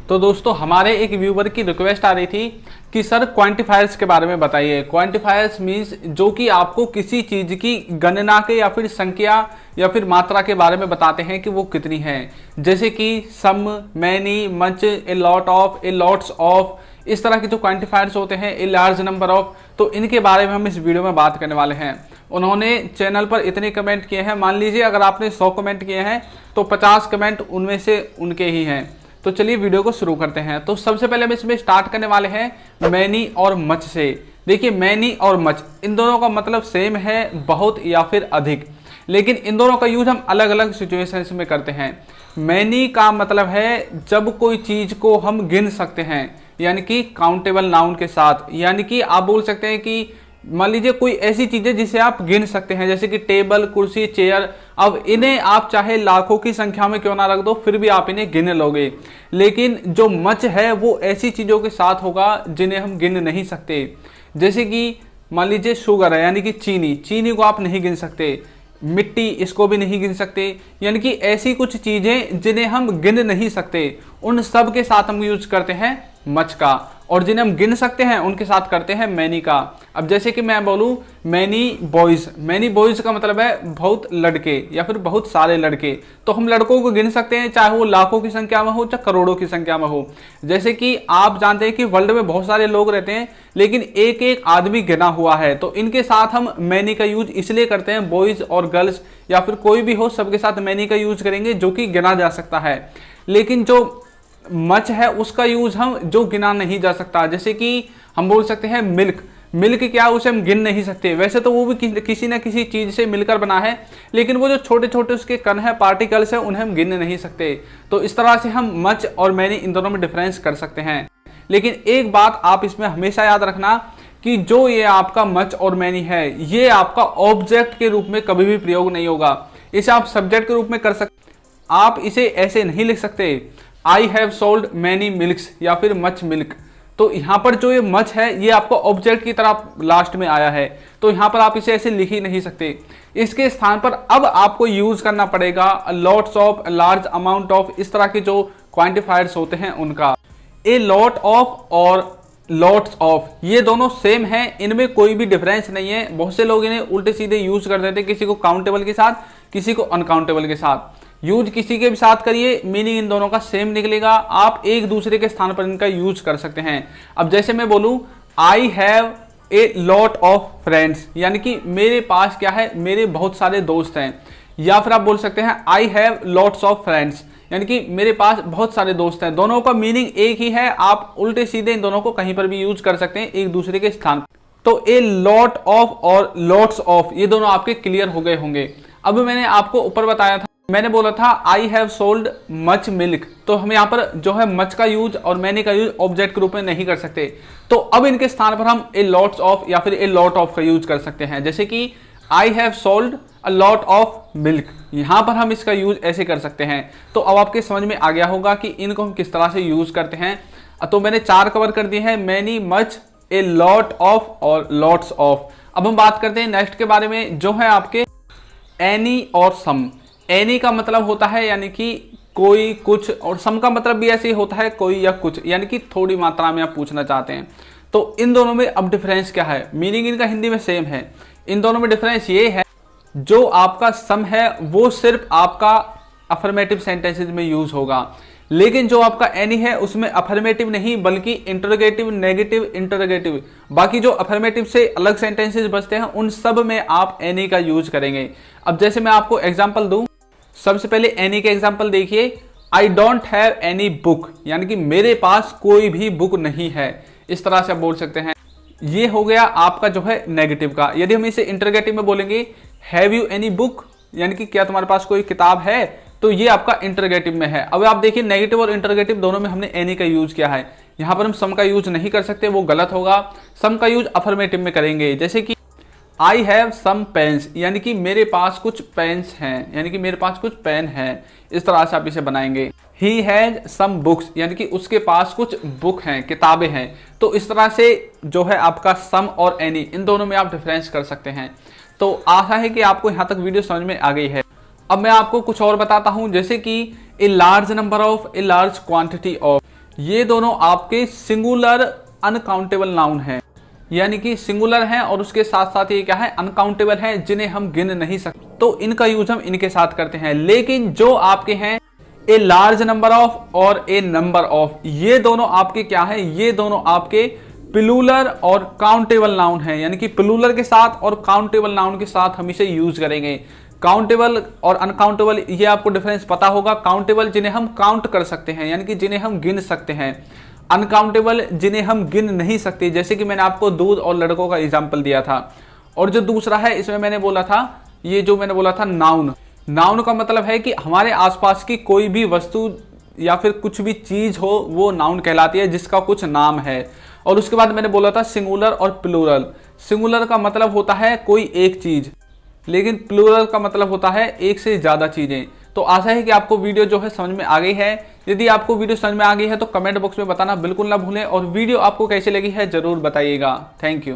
तो दोस्तों हमारे एक व्यूवर की रिक्वेस्ट आ रही थी कि सर क्वांटिफायर्स के बारे में बताइए। क्वांटिफायर्स मीन्स जो कि आपको किसी चीज की गणना के या फिर संख्या या फिर मात्रा के बारे में बताते हैं कि वो कितनी है। जैसे कि some, many, much, a lot of, a lots of, इस तरह के जो क्वांटिफायर्स होते हैं, ए लार्ज नंबर ऑफ, तो इनके बारे में हम इस वीडियो में बात करने वाले हैं। उन्होंने चैनल पर इतने कमेंट किए हैं, मान लीजिए अगर आपने 100 कमेंट किए हैं तो 50 कमेंट उनमें से उनके ही हैं। तो चलिए वीडियो को शुरू करते हैं। तो सबसे पहले हम इसमें स्टार्ट करने वाले हैं मैनी और मच से। देखिए मैनी और मच इन दोनों का मतलब सेम है, बहुत या फिर अधिक, लेकिन इन दोनों का यूज हम अलग अलग सिचुएशंस में करते हैं। मैनी का मतलब है जब कोई चीज को हम गिन सकते हैं, यानी कि काउंटेबल नाउन के साथ। यानी कि आप बोल सकते हैं कि मान लीजिए कोई ऐसी चीज है जिसे आप गिन सकते हैं, जैसे कि टेबल, कुर्सी, चेयर। अब इन्हें आप चाहे लाखों की संख्या में क्यों ना रख दो, फिर भी आप इन्हें गिन लोगे। लेकिन जो मच है वो ऐसी चीजों के साथ होगा जिन्हें हम गिन नहीं सकते। जैसे कि मान लीजिए शुगर है, यानी कि चीनी, चीनी को आप नहीं गिन सकते। मिट्टी, इसको भी नहीं गिन सकते। यानी कि ऐसी कुछ चीजें जिन्हें हम गिन नहीं सकते, उन सब के साथ हम यूज करते हैं मच का, और जिन्हें हम गिन सकते हैं उनके साथ करते हैं मैनी का। अब जैसे कि मैं बोलूं मैनी बॉयज, मैनी बॉयज का मतलब है बहुत लड़के या फिर बहुत सारे लड़के। तो हम लड़कों को गिन सकते हैं, चाहे वो लाखों की संख्या में हो चाहे करोड़ों की संख्या में हो। जैसे कि आप जानते हैं कि वर्ल्ड में बहुत सारे लोग रहते हैं, लेकिन एक एक आदमी गिना हुआ है, तो इनके साथ हम मैनी का यूज इसलिए करते हैं। बॉयज और गर्ल्स या फिर कोई भी हो, सबके साथ मैनी का यूज करेंगे जो कि गिना जा सकता है। लेकिन जो मच है उसका यूज हम जो गिना नहीं जा सकता, जैसे कि हम बोल सकते हैं मिल्क। मिल्क क्या, उसे हम गिन नहीं सकते। वैसे तो वो भी किसी न किसी चीज से मिलकर बना है, लेकिन वो जो छोटे छोटे उसके कण है, पार्टिकल्स है, उन्हें हम गिन नहीं सकते। तो इस तरह से हम मच और मैनी इन दोनों में डिफरेंस कर सकते हैं। लेकिन एक बात आप इसमें हमेशा याद रखना कि जो ये आपका मच और मैनी है, ये आपका ऑब्जेक्ट के रूप में कभी भी प्रयोग नहीं होगा। इसे आप सब्जेक्ट के रूप में कर सकते। आप इसे ऐसे नहीं लिख सकते, I have sold many milks या फिर मच मिल्क। तो यहाँ पर जो ये मच है ये आपको ऑब्जेक्ट की तरह लास्ट में आया है, तो यहाँ पर आप इसे ऐसे लिख ही नहीं सकते। इसके स्थान पर अब आपको यूज करना पड़ेगा lots of, large amount of, इस तरह के जो क्वांटिफायर्स होते हैं उनका। ए लॉट ऑफ और लॉट्स ऑफ ये दोनों सेम हैं, इनमें कोई भी डिफरेंस नहीं है। बहुत से लोग इन्हें उल्टे सीधे यूज कर देते हैं, किसी को काउंटेबल के साथ, किसी को अनकाउंटेबल के साथ। यूज किसी के भी साथ करिए, मीनिंग इन दोनों का सेम निकलेगा। आप एक दूसरे के स्थान पर इनका यूज कर सकते हैं। अब जैसे मैं बोलूं I have a lot of friends, यानी कि मेरे पास क्या है, मेरे बहुत सारे दोस्त हैं। या फिर आप बोल सकते हैं I have lots of friends, यानी कि मेरे पास बहुत सारे दोस्त हैं। दोनों का मीनिंग एक ही है, आप उल्टे सीधे इन दोनों को कहीं पर भी यूज कर सकते हैं एक दूसरे के स्थान। तो ए लॉट ऑफ और लॉट्स ऑफ ये दोनों आपके क्लियर हो गए होंगे। अब मैंने आपको ऊपर बताया था, मैंने बोला था I have sold much milk, तो हम यहाँ पर जो है मच का यूज और मैनी का यूज ऑब्जेक्ट के रूप में नहीं कर सकते। तो अब इनके स्थान पर हम ए लॉट्स ऑफ या फिर ए लॉट ऑफ का यूज कर सकते हैं। जैसे कि I have sold a lot of milk, यहाँ पर हम इसका यूज ऐसे कर सकते हैं। तो अब आपके समझ में आ गया होगा कि इनको हम किस तरह से यूज करते हैं। तो मैंने 4 कवर कर दिए हैं, many, much, a lot of और लॉट्स ऑफ। अब हम बात करते हैं नेक्स्ट के बारे में, जो है आपके एनी और सम। एनी का मतलब होता है यानी कि कोई, कुछ, और सम का मतलब भी ऐसे ही होता है कोई या कुछ, यानी कि थोड़ी मात्रा में आप पूछना चाहते हैं। तो इन दोनों में अब डिफरेंस क्या है, मीनिंग इनका हिंदी में सेम है। इन दोनों में डिफरेंस ये है, जो आपका सम है वो सिर्फ आपका अफर्मेटिव सेंटेंसेस में यूज होगा, लेकिन जो आपका एनी है उसमें अफर्मेटिव नहीं बल्कि इंटरोगेटिव, नेगेटिव, इंटरोगेटिव, बाकी जो अफर्मेटिव से अलग सेंटेंसेस बचते हैं उन सब में आप एनी का यूज करेंगे। अब जैसे मैं आपको एग्जांपल दूं, सबसे पहले एनी के एग्जांपल देखिए, I don't have any book, यानी कि मेरे पास कोई भी बुक नहीं है। इस तरह से आप बोल सकते हैं। ये हो गया आपका जो है नेगेटिव का। यदि हम इसे इंटरोगेटिव में बोलेंगे हैव यू एनी बुक, यानी कि क्या तुम्हारे पास कोई किताब है, तो ये आपका इंटरोगेटिव में है। अब आप देखिए नेगेटिव और इंटरोगेटिव दोनों में हमने एनी का यूज किया है। यहाँ पर हम सम का यूज नहीं कर सकते, वो गलत होगा। सम का यूज अफर्मेटिव में करेंगे, जैसे कि आई हैव सम पेन्स, यानी कि मेरे पास कुछ पेन्स हैं, यानी कि मेरे पास कुछ पेन है। इस तरह से आप इसे बनाएंगे। ही हैज सम बुक्स, यानी कि उसके पास कुछ बुक हैं, किताबें हैं। तो इस तरह से जो है आपका सम और एनी, इन दोनों में आप डिफरेंस कर सकते हैं। तो आशा है कि आपको यहाँ तक वीडियो समझ में आ गई है। अब मैं आपको कुछ और बताता हूँ, जैसे कि a large number of, a large quantity of. ये दोनों आपके सिंगुलर अनकाउंटेबल नाउन हैं, यानी कि सिंगुलर हैं और उसके साथ साथ ये क्या है, अनकाउंटेबल हैं, जिन्हें हम गिन नहीं सकते, तो इनका यूज हम इनके साथ करते हैं। लेकिन जो आपके हैं ए लार्ज नंबर ऑफ और ए नंबर ऑफ, ये दोनों आपके क्या है, ये दोनों आपके प्लूरल और काउंटेबल नाउन है, यानी कि प्लूरल के साथ और काउंटेबल नाउन के साथ हम इसे यूज करेंगे। काउंटेबल और अनकाउंटेबल, ये आपको डिफरेंस पता होगा। काउंटेबल जिन्हें हम काउंट कर सकते हैं, यानी कि जिन्हें हम गिन सकते हैं। अनकाउंटेबल जिन्हें हम गिन नहीं सकते, जैसे कि मैंने आपको दूध और लड़कों का एग्जाम्पल दिया था। और जो दूसरा है, इसमें मैंने बोला था, ये जो मैंने बोला था नाउन, नाउन का मतलब है कि हमारे आसपास की कोई भी वस्तु या फिर कुछ भी चीज हो, वो नाउन कहलाती है, जिसका कुछ नाम है। और उसके बाद मैंने बोला था सिंगुलर और प्लूरल। सिंगुलर का मतलब होता है कोई एक चीज, लेकिन प्लूरल का मतलब होता है एक से ज्यादा चीजें। तो आशा है कि आपको वीडियो जो है समझ में आ गई है। यदि आपको वीडियो समझ में आ गई है तो कमेंट बॉक्स में बताना बिल्कुल ना भूलें, और वीडियो आपको कैसी लगी है जरूर बताइएगा। Thank you.